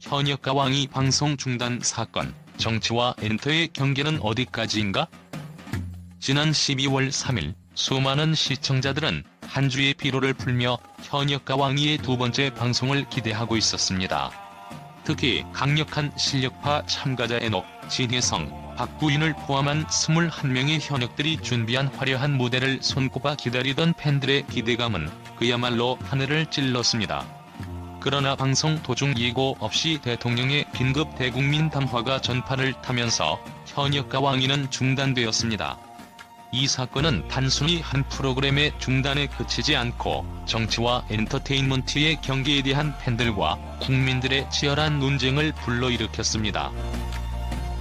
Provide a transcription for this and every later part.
현역가왕이 방송 중단 사건, 정치와 엔터의 경계는 어디까지인가? 지난 12월 3일 수많은 시청자들은 한 주의 피로를 풀며 현역가왕이의 두 번째 방송을 기대하고 있었습니다. 특히 강력한 실력파 참가자 애녹, 진혜성, 박부인을 포함한 21명의 현역들이 준비한 화려한 무대를 손꼽아 기다리던 팬들의 기대감은 그야말로 하늘을 찔렀습니다. 그러나 방송 도중 예고 없이 대통령의 긴급 대국민 담화가 전파를 타면서 현역가왕이는 중단되었습니다. 이 사건은 단순히 한 프로그램의 중단에 그치지 않고 정치와 엔터테인먼트의 경계에 대한 팬들과 국민들의 치열한 논쟁을 불러일으켰습니다.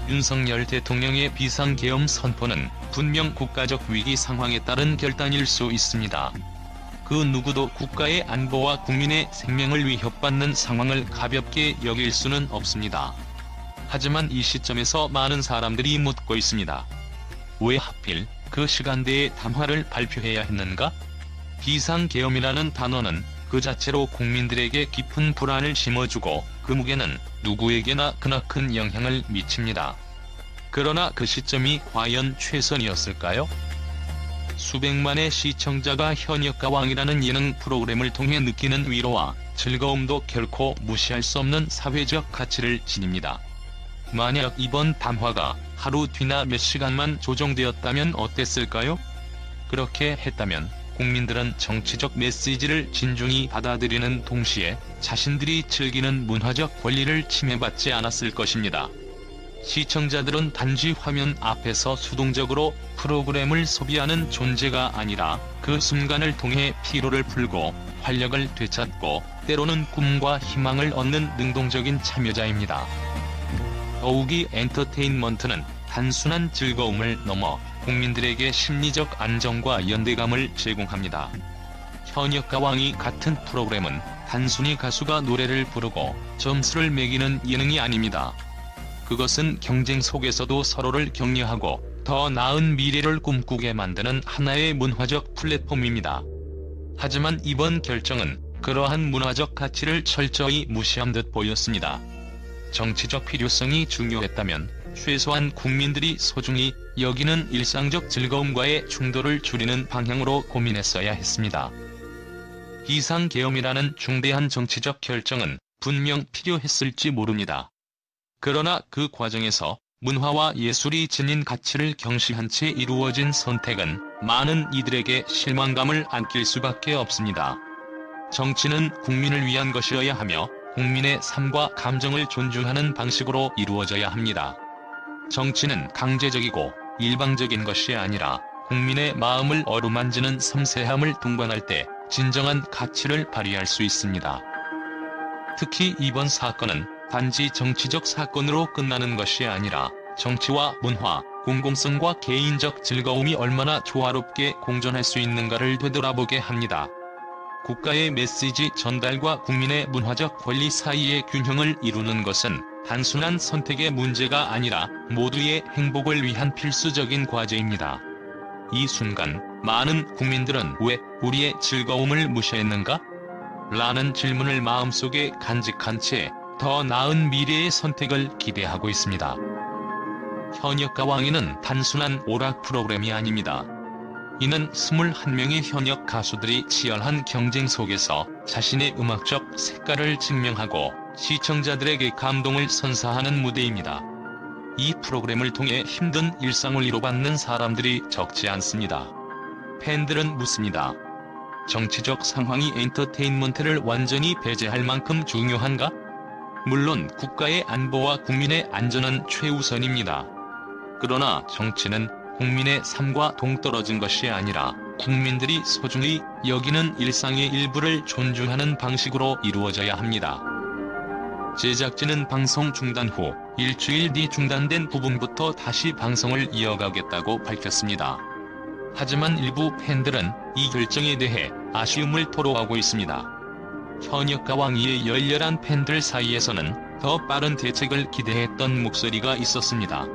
윤석열 대통령의 비상계엄 선포는 분명 국가적 위기 상황에 따른 결단일 수 있습니다. 그 누구도 국가의 안보와 국민의 생명을 위협받는 상황을 가볍게 여길 수는 없습니다. 하지만 이 시점에서 많은 사람들이 묻고 있습니다. 왜 하필 그 시간대에 담화를 발표해야 했는가? 비상계엄이라는 단어는 그 자체로 국민들에게 깊은 불안을 심어주고 그 무게는 누구에게나 크나큰 영향을 미칩니다. 그러나 그 시점이 과연 최선이었을까요? 수백만의 시청자가 현역가왕이라는 예능 프로그램을 통해 느끼는 위로와 즐거움도 결코 무시할 수 없는 사회적 가치를 지닙니다. 만약 이번 담화가 하루 뒤나 몇 시간만 조정되었다면 어땠을까요? 그렇게 했다면 국민들은 정치적 메시지를 진중히 받아들이는 동시에 자신들이 즐기는 문화적 권리를 침해받지 않았을 것입니다. 시청자들은 단지 화면 앞에서 수동적으로 프로그램을 소비하는 존재가 아니라 그 순간을 통해 피로를 풀고 활력을 되찾고 때로는 꿈과 희망을 얻는 능동적인 참여자입니다. 더욱이 엔터테인먼트는 단순한 즐거움을 넘어 국민들에게 심리적 안정과 연대감을 제공합니다. 현역가왕이 같은 프로그램은 단순히 가수가 노래를 부르고 점수를 매기는 예능이 아닙니다. 그것은 경쟁 속에서도 서로를 격려하고 더 나은 미래를 꿈꾸게 만드는 하나의 문화적 플랫폼입니다. 하지만 이번 결정은 그러한 문화적 가치를 철저히 무시한 듯 보였습니다. 정치적 필요성이 중요했다면 최소한 국민들이 소중히 여기는 일상적 즐거움과의 충돌을 줄이는 방향으로 고민했어야 했습니다. 비상계엄이라는 중대한 정치적 결정은 분명 필요했을지 모릅니다. 그러나 그 과정에서 문화와 예술이 지닌 가치를 경시한 채 이루어진 선택은 많은 이들에게 실망감을 안길 수밖에 없습니다. 정치는 국민을 위한 것이어야 하며 국민의 삶과 감정을 존중하는 방식으로 이루어져야 합니다. 정치는 강제적이고 일방적인 것이 아니라 국민의 마음을 어루만지는 섬세함을 동반할 때 진정한 가치를 발휘할 수 있습니다. 특히 이번 사건은 단지 정치적 사건으로 끝나는 것이 아니라 정치와 문화, 공공성과 개인적 즐거움이 얼마나 조화롭게 공존할 수 있는가를 되돌아보게 합니다. 국가의 메시지 전달과 국민의 문화적 권리 사이의 균형을 이루는 것은 단순한 선택의 문제가 아니라 모두의 행복을 위한 필수적인 과제입니다. 이 순간 많은 국민들은 왜 우리의 즐거움을 무시했는가? 라는 질문을 마음속에 간직한 채 더 나은 미래의 선택을 기대하고 있습니다. 현역가왕이는 단순한 오락 프로그램이 아닙니다. 이는 21명의 현역 가수들이 치열한 경쟁 속에서 자신의 음악적 색깔을 증명하고 시청자들에게 감동을 선사하는 무대입니다. 이 프로그램을 통해 힘든 일상을 위로받는 사람들이 적지 않습니다. 팬들은 묻습니다. 정치적 상황이 엔터테인먼트를 완전히 배제할 만큼 중요한가? 물론 국가의 안보와 국민의 안전은 최우선입니다. 그러나 정치는 국민의 삶과 동떨어진 것이 아니라 국민들이 소중히 여기는 일상의 일부를 존중하는 방식으로 이루어져야 합니다. 제작진은 방송 중단 후 일주일 뒤 중단된 부분부터 다시 방송을 이어가겠다고 밝혔습니다. 하지만 일부 팬들은 이 결정에 대해 아쉬움을 토로하고 있습니다. 현역가왕이의 열렬한 팬들 사이에서는 더 빠른 대책을 기대했던 목소리가 있었습니다.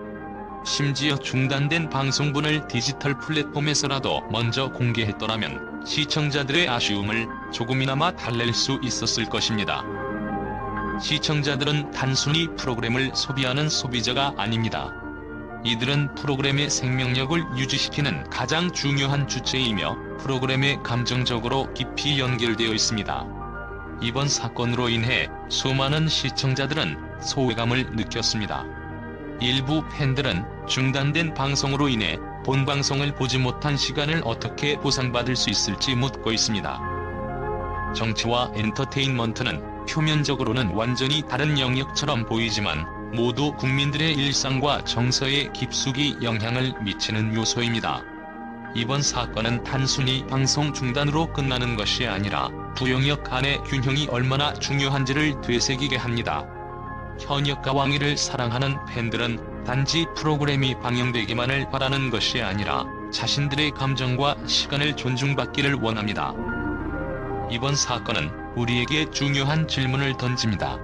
심지어 중단된 방송분을 디지털 플랫폼에서라도 먼저 공개했더라면 시청자들의 아쉬움을 조금이나마 달랠 수 있었을 것입니다. 시청자들은 단순히 프로그램을 소비하는 소비자가 아닙니다. 이들은 프로그램의 생명력을 유지시키는 가장 중요한 주체이며 프로그램에 감정적으로 깊이 연결되어 있습니다. 이번 사건으로 인해 수많은 시청자들은 소외감을 느꼈습니다. 일부 팬들은 중단된 방송으로 인해 본 방송을 보지 못한 시간을 어떻게 보상받을 수 있을지 묻고 있습니다. 정치와 엔터테인먼트는 표면적으로는 완전히 다른 영역처럼 보이지만 모두 국민들의 일상과 정서에 깊숙이 영향을 미치는 요소입니다. 이번 사건은 단순히 방송 중단으로 끝나는 것이 아니라 두 영역 간의 균형이 얼마나 중요한지를 되새기게 합니다. 현역과 왕위를 사랑하는 팬들은 단지 프로그램이 방영되기만을 바라는 것이 아니라 자신들의 감정과 시간을 존중받기를 원합니다. 이번 사건은 우리에게 중요한 질문을 던집니다.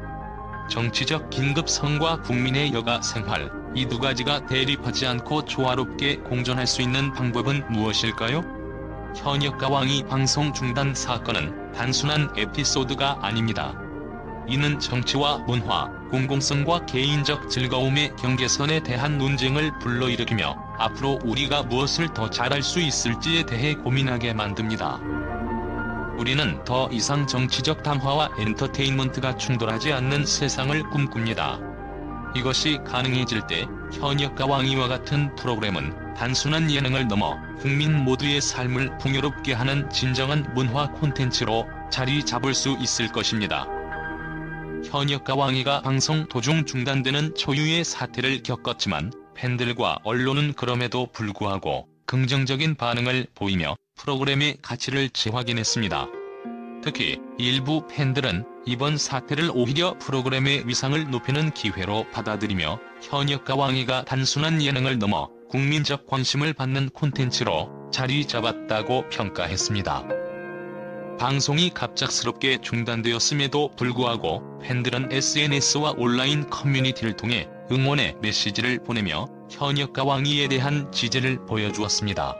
정치적 긴급성과 국민의 여가 생활, 이 두 가지가 대립하지 않고 조화롭게 공존할 수 있는 방법은 무엇일까요? 현역과 왕위 방송 중단 사건은 단순한 에피소드가 아닙니다. 이는 정치와 문화, 공공성과 개인적 즐거움의 경계선에 대한 논쟁을 불러일으키며 앞으로 우리가 무엇을 더 잘할 수 있을지에 대해 고민하게 만듭니다. 우리는 더 이상 정치적 담화와 엔터테인먼트가 충돌하지 않는 세상을 꿈꿉니다. 이것이 가능해질 때 현역과 왕위와 같은 프로그램은 단순한 예능을 넘어 국민 모두의 삶을 풍요롭게 하는 진정한 문화 콘텐츠로 자리 잡을 수 있을 것입니다. 현역과 왕위가 방송 도중 중단되는 초유의 사태를 겪었지만 팬들과 언론은 그럼에도 불구하고 긍정적인 반응을 보이며 프로그램의 가치를 재확인했습니다. 특히 일부 팬들은 이번 사태를 오히려 프로그램의 위상을 높이는 기회로 받아들이며 현역과 왕위가 단순한 예능을 넘어 국민적 관심을 받는 콘텐츠로 자리 잡았다고 평가했습니다. 방송이 갑작스럽게 중단되었음에도 불구하고 팬들은 SNS와 온라인 커뮤니티를 통해 응원의 메시지를 보내며 현역과 왕위에 대한 지지를 보여주었습니다.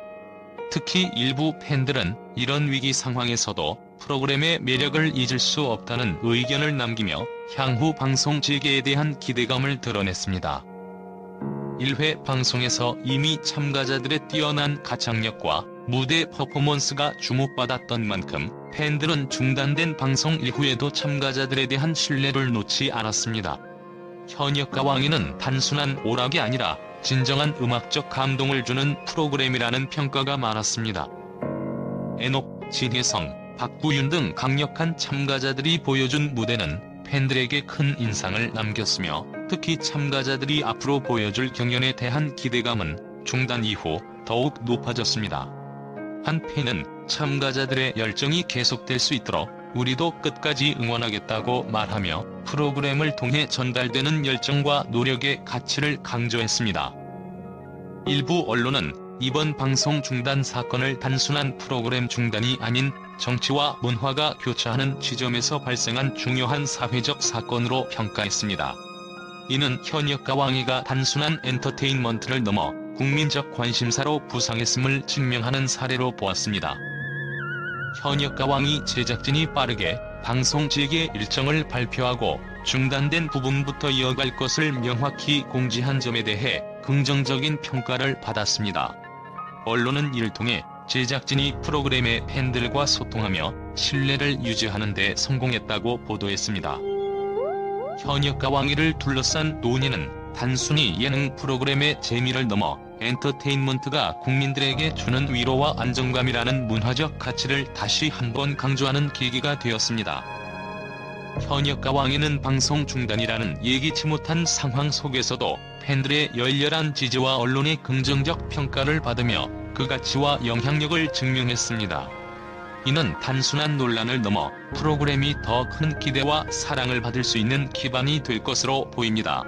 특히 일부 팬들은 이런 위기 상황에서도 프로그램의 매력을 잊을 수 없다는 의견을 남기며 향후 방송 재개에 대한 기대감을 드러냈습니다. 1회 방송에서 이미 참가자들의 뛰어난 가창력과 무대 퍼포먼스가 주목받았던 만큼 팬들은 중단된 방송 이후에도 참가자들에 대한 신뢰를 놓지 않았습니다. 현역과 왕위는 단순한 오락이 아니라 진정한 음악적 감동을 주는 프로그램이라는 평가가 많았습니다. 에녹, 진혜성, 박구윤 등 강력한 참가자들이 보여준 무대는 팬들에게 큰 인상을 남겼으며 특히 참가자들이 앞으로 보여줄 경연에 대한 기대감은 중단 이후 더욱 높아졌습니다. 한 팬은 참가자들의 열정이 계속될 수 있도록 우리도 끝까지 응원하겠다고 말하며 프로그램을 통해 전달되는 열정과 노력의 가치를 강조했습니다. 일부 언론은 이번 방송 중단 사건을 단순한 프로그램 중단이 아닌 정치와 문화가 교차하는 지점에서 발생한 중요한 사회적 사건으로 평가했습니다. 이는 현역과 왕위가 단순한 엔터테인먼트를 넘어 국민적 관심사로 부상했음을 증명하는 사례로 보았습니다. 현역과 왕위 제작진이 빠르게 방송 재개 일정을 발표하고 중단된 부분부터 이어갈 것을 명확히 공지한 점에 대해 긍정적인 평가를 받았습니다. 언론은 이를 통해 제작진이 프로그램의 팬들과 소통하며 신뢰를 유지하는 데 성공했다고 보도했습니다. 현역과 왕위를 둘러싼 논의는 단순히 예능 프로그램의 재미를 넘어 엔터테인먼트가 국민들에게 주는 위로와 안정감이라는 문화적 가치를 다시 한번 강조하는 계기가 되었습니다. 현역과 왕위는 방송 중단이라는 예기치 못한 상황 속에서도 팬들의 열렬한 지지와 언론의 긍정적 평가를 받으며 그 가치와 영향력을 증명했습니다. 이는 단순한 논란을 넘어 프로그램이 더 큰 기대와 사랑을 받을 수 있는 기반이 될 것으로 보입니다.